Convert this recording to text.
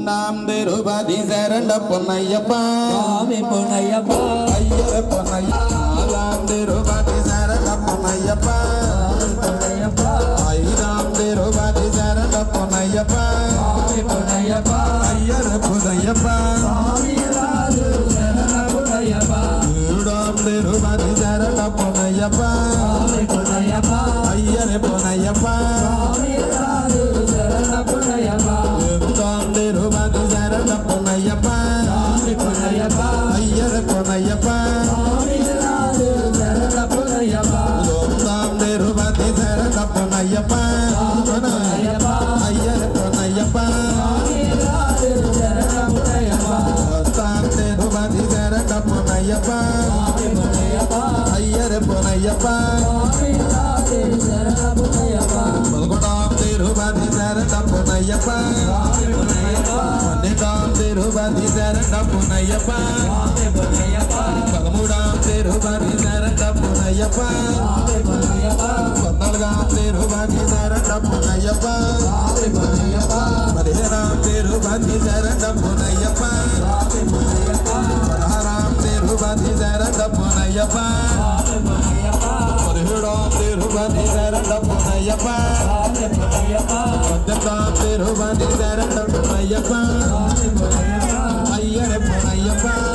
நாம் திருபதி சரண பொன்னையப்பா சுவாமி பொன்னையப்பா ஐயர பொன்னையா நாம் திருபதி சரண பொன்னையப்பா பொன்னையப்பா ஐயாம் திருபதி சரண பொன்னையப்பா பொன்னையப்பா ஐயர பொன்னையப்பா சுவாமி ராது சரண பொன்னையப்பா ஈடாம் திருபதி சரண பொன்னையப்பா பொன்னையப்பா ஐயர பொன்னையப்பா சுவாமி ராது சரண பொன்னையப்பா தாம் திருபதி சரண பொன்னையப்பா பொன்னையப்பா ஐயர பொன்னையப்பா சுவாமி ராது சரண பொன்னையப்பா தாம் திருபதி சரண பொன்னையப்பா ஐயர பொன்னையப்பா சரண பொன்னையப்பா தாம் திருபதி சரண பொன்னையப்பா ஐயர பொன்னையப்பா சரண பொன்னையப்பா பல்குடாம் திருபதி சரண பொன்னையப்பா பன்னிதாம் திருபதி சரண பொன்னையப்பா பதமுடாம் திருபதி சரண பொன்னையப்பா பத்தல்காம் திருபதி சரண பொன்னையப்பா பரிஹராம் திருபதி சரண பொன்னையப்பா பரஹராம் திருபதி சரண பொன்னையப்பா பரிஹுடாம் திருபதி சரண பொன்னையப்பா பஞ்சதாம் திருபதி சரண பொன்னையப்பா